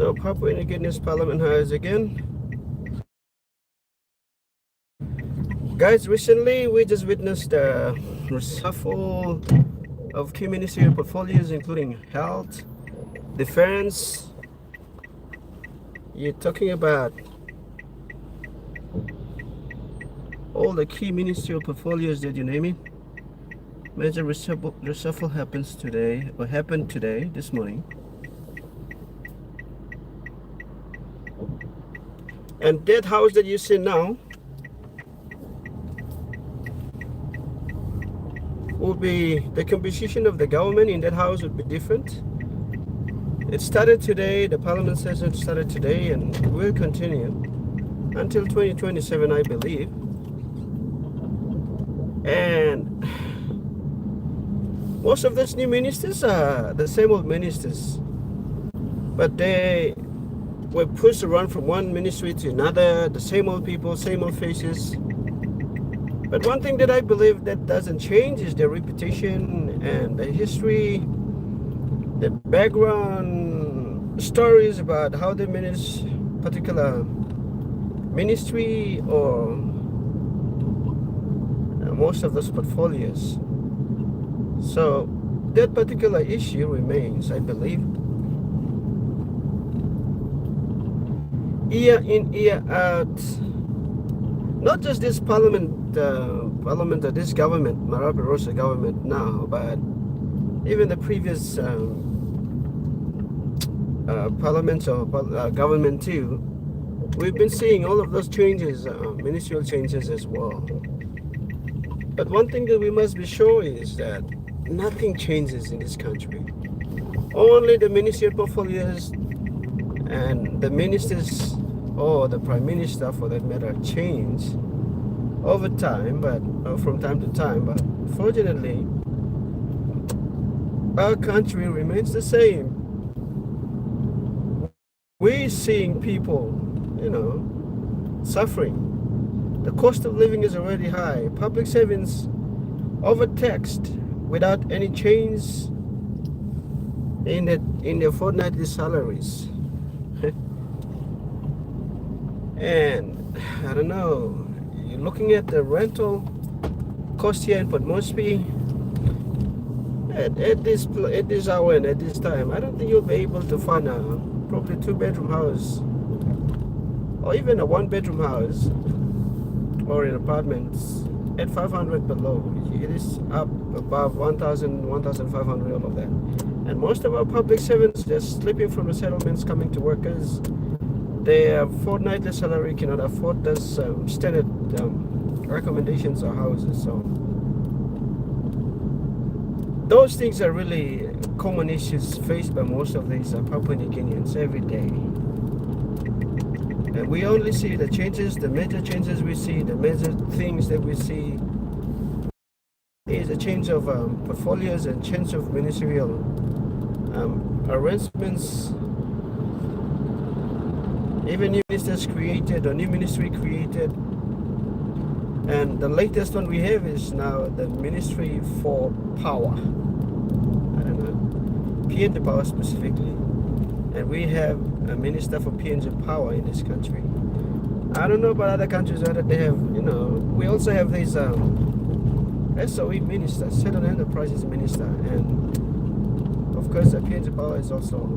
So Papua New Guinea's parliament hires again. Guys, recently we just witnessed the reshuffle of key ministerial portfolios, including health, defense. You're talking about all the key ministerial portfolios that you name it. Major reshuffle happens today, or happened today, this morning. And that house that you see now will be, the composition of the government in that house would be different. It started today, the parliament session started today, and will continue until 2027, I believe. And most of those new ministers are the same old ministers, but they were pushed around from one ministry to another, the same old people, same old faces. But one thing that I believe that doesn't change is their reputation and the history, the background stories about how they manage particular ministry or most of those portfolios. So that particular issue remains, I believe. Year in, year out, not just this parliament or this government, Marape Rosa government now, but even the previous parliaments or government too, we've been seeing all of those changes, ministerial changes as well. But one thing that we must be sure is that nothing changes in this country. Only the ministerial portfolios and the ministers or the prime minister for that matter change over time, but from time to time. But fortunately, our country remains the same. We're seeing people, suffering. The cost of living is already high. Public servants overtaxed without any change in their fortnightly salaries. And I don't know, you're looking at the rental cost here in Port Moresby at this hour and at this time. I don't think you'll be able to find a probably 2-bedroom house or even a 1-bedroom house or in apartments at 500 below. It is up above 1,000, 1,500, all of that. And most of our public servants, they're slipping from the settlements coming to workers. Their fortnightly salary cannot afford those standard recommendations or houses. So those things are really common issues faced by most of these Papua New Guineans every day. And we only see the changes, the major changes we see, the major things that we see is a change of portfolios and change of ministerial arrangements. Even new ministers created or new ministry created. And the latest one we have is now the Ministry for Power. I don't know, PNG Power specifically. And we have a minister for PNG Power in this country. I don't know about other countries whether they have, we also have this SOE minister, Settled Enterprises minister, and of course the PNG Power is also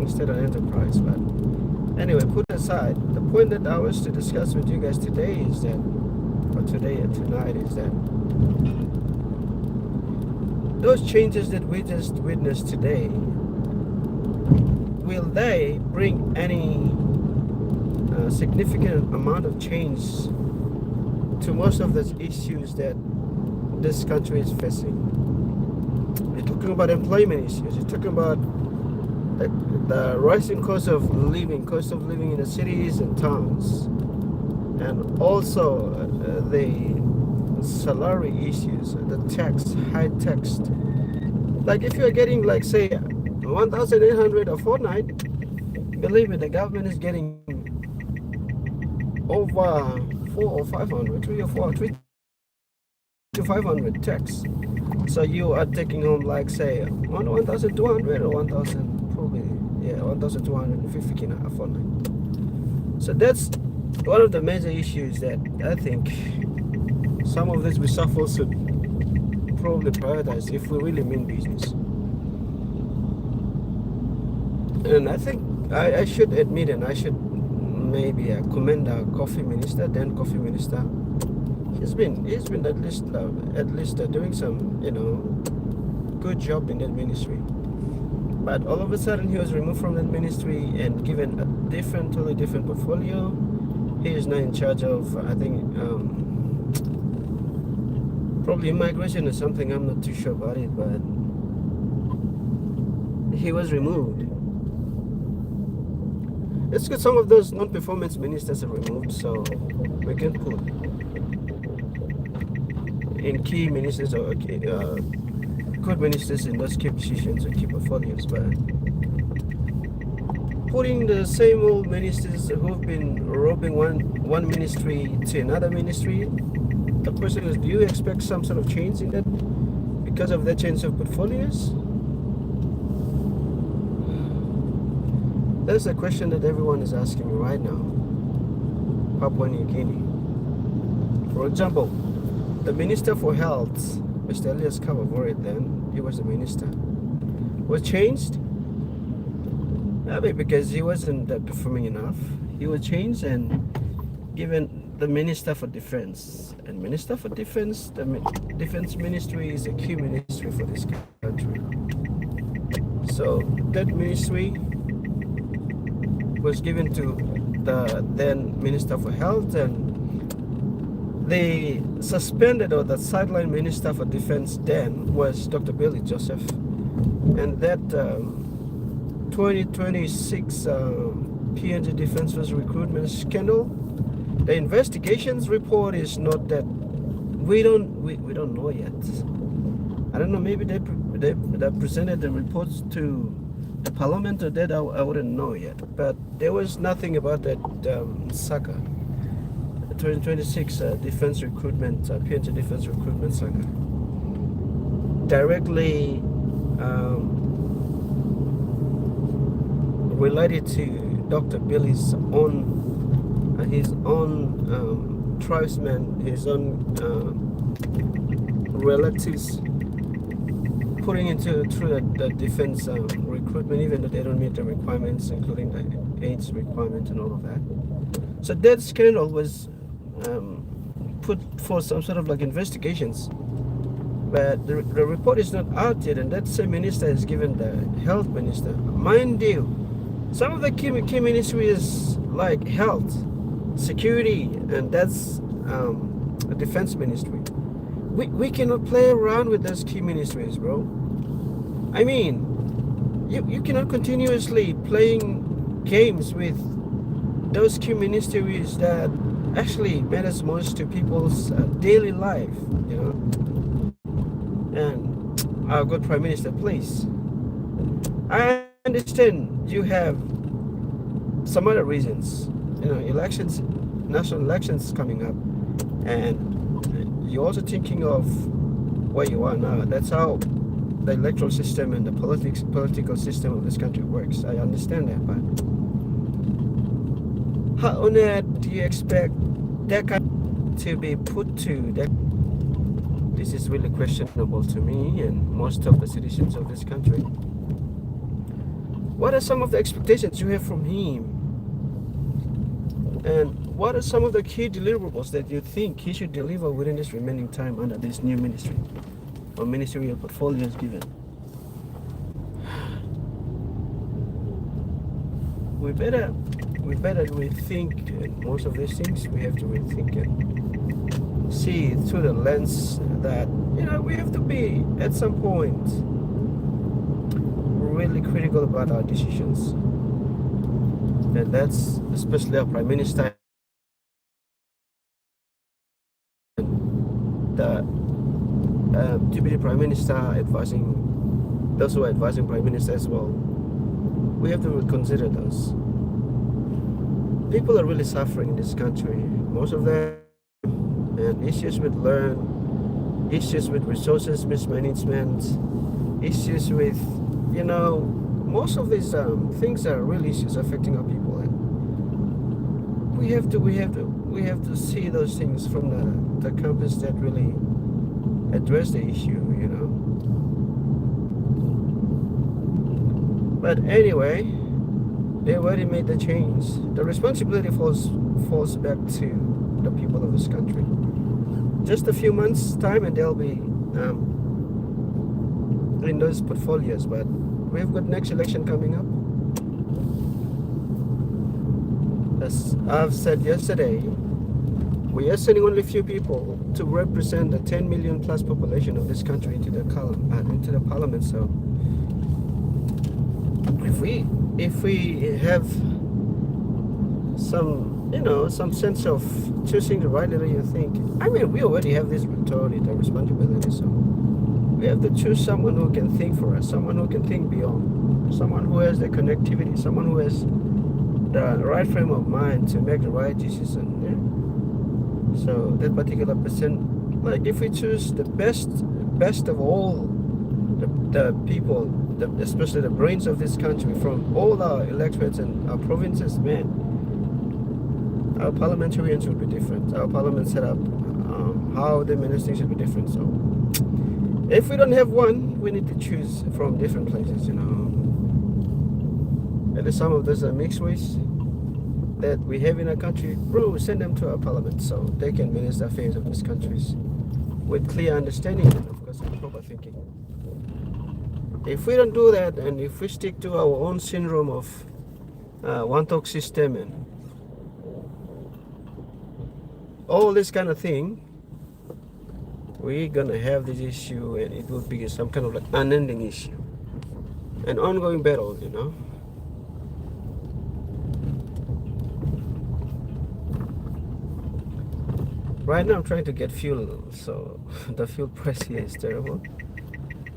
Settled Enterprise. But anyway, put aside, the point that I was to discuss with you guys today is that, or today and tonight, is that those changes that we just witnessed today, will they bring any significant amount of change to most of the issues that this country is facing? You're talking about employment issues, you're talking about the rising cost of living in the cities and towns, and also the salary issues, the tax, high tax. Like if you're getting, like, say 1,800 a fortnight, believe me, the government is getting over 400 or 500, 3 to 500 tax. So you are taking home, like, say 1,200 or 1,000, probably, Yeah, 1,250 kina online. So that's one of the major issues that I think some of this we suffer should probably prioritize if we really mean business. And I think I should admit, and I should maybe commend our coffee minister, then coffee minister. He's been at least doing some good job in that ministry. But all of a sudden he was removed from that ministry and given a totally different portfolio. He is now in charge of, I think, probably immigration or something. I'm not too sure about it, but he was removed. It's good some of those non-performance ministers are removed, so we can put in key ministers or good ministers in those key positions or key portfolios. But putting the same old ministers who've been robbing one ministry to another ministry, the question is, do you expect some sort of change in that because of that change of portfolios? That's a question that everyone is asking right now. Papua New Guinea. For example, the Minister for Health, Mr. Elias Kavavori, then, he was the minister, was changed. Maybe because he wasn't performing enough. He was changed and given the Minister for Defense. And Minister for Defense, the Defense Ministry is a key ministry for this country. So that ministry was given to the then Minister for Health, and the suspended or the sideline Minister for Defense then was Dr. Billy Joseph. And that 2026 PNG Defense Force recruitment scandal, the investigations report is not that we don't know yet. I don't know, maybe they presented the reports to the parliament or that I wouldn't know yet, but there was nothing about that saga, 2026 defense recruitment, PNG defense recruitment saga, directly related to Dr. Billy's his own tribesmen, his own relatives, putting through the defense recruitment, even though they don't meet the requirements, including the age requirement and all of that. So that scandal was put for some sort of like investigations, but the report is not out yet, and that same minister is given the health minister. Mind you, some of the key ministries like health, security, and that's a defense ministry. We cannot play around with those key ministries, bro. I mean, you cannot continuously playing games with those key ministries that actually matters most to people's daily life, and our good Prime Minister, please. I understand you have some other reasons, elections, national elections coming up, and you're also thinking of where you are now. That's how the electoral system and the political system of this country works. I understand that, but how on earth do you expect that kind to be put to that? This is really questionable to me and most of the citizens of this country. What are some of the expectations you have from him? And what are some of the key deliverables that you think he should deliver within this remaining time under this new ministry or ministerial portfolios given? We better rethink, and most of these things we have to rethink and see through the lens that we have to be at some point really critical about our decisions, and that's especially our Prime Minister and the Deputy Prime Minister advising those who are advising Prime Minister as well. We have to consider those. People are really suffering in this country, most of them, and issues with learn, issues with resources mismanagement, issues with most of these things are real issues affecting our people, and we have to see those things from the campus that really address the issue, you know. But anyway, they already made the change. The responsibility falls back to the people of this country. Just a few months time and they'll be in those portfolios, but we've got next election coming up. As I've said yesterday, we are sending only few people to represent the 10 million plus population of this country into the parliament. So if we have some, you know, some sense of choosing the right leader, you think, I mean, we already have this authority, the responsibility, so we have to choose someone who can think for us, someone who can think beyond, someone who has the connectivity, someone who has the right frame of mind to make the right decision. Yeah? So that particular person, like if we choose the best of all the people, especially the brains of this country from all our electorates and our provinces, man, our parliamentarians should be different. Our parliament setup, how the ministry should be different. So if we don't have one, we need to choose from different places, you know. At least some of those are mixed race that we have in our country, bro, send them to our parliament so they can manage the affairs of these countries with clear understanding and of course proper thinking. If we don't do that, and if we stick to our own syndrome of one talk system and all this kind of thing, we're gonna have this issue and it will be some kind of like unending issue, an ongoing battle, you know. Right now I'm trying to get fuel, so the fuel price here is terrible.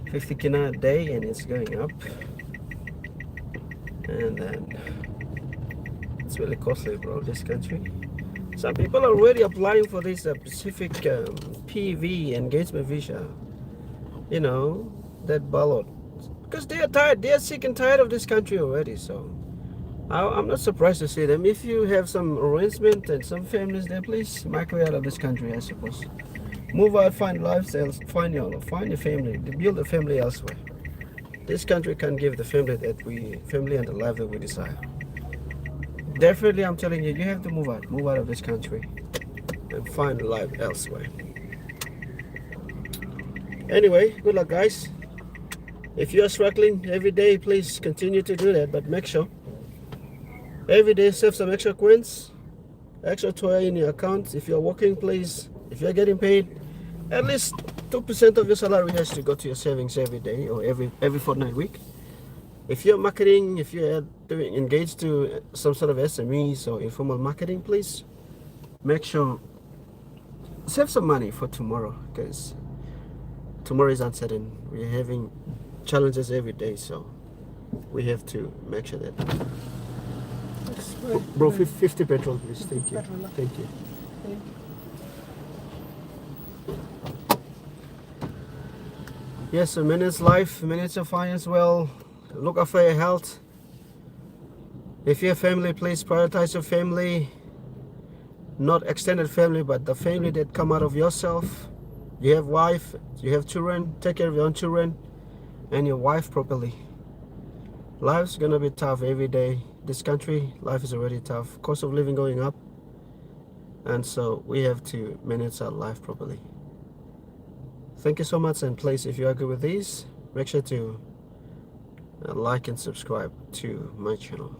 50 kina a day and it's going up, and then it's really costly, bro, this country. Some people are already applying for this Pacific PV engagement visa, you know, that ballot, because they are tired, they are sick and tired of this country already. So I'm not surprised to see them. If you have some arrangement and some families there, please migrate out of this country, I suppose. Move out, find lifestyles, find your family, build a family elsewhere. This country can give the family and the life that we desire. Definitely, I'm telling you, you have to move out of this country and find life elsewhere. Anyway, good luck, guys. If you are struggling every day, please continue to do that, but make sure every day save some extra coins, extra toy in your account. If you're working, please, if you're getting paid, at least 2% of your salary has to go to your savings every day or every fortnight week. If you're marketing, if you're engaged to some sort of SMEs or informal marketing, please make sure save some money for tomorrow, because tomorrow is uncertain. We're having challenges every day, so we have to make sure that. Bro, 50 petrol, please. Thank you. Thank you. Yes, so manage life, manage your finance well, look after your health. If you have family, please prioritize your family. Not extended family, but the family that come out of yourself. You have wife, you have children, take care of your own children and your wife properly. Life's gonna be tough every day. This country, life is already tough. Cost of living going up. And so we have to manage our life properly. Thank you so much, and please, if you agree with these, make sure to like and subscribe to my channel.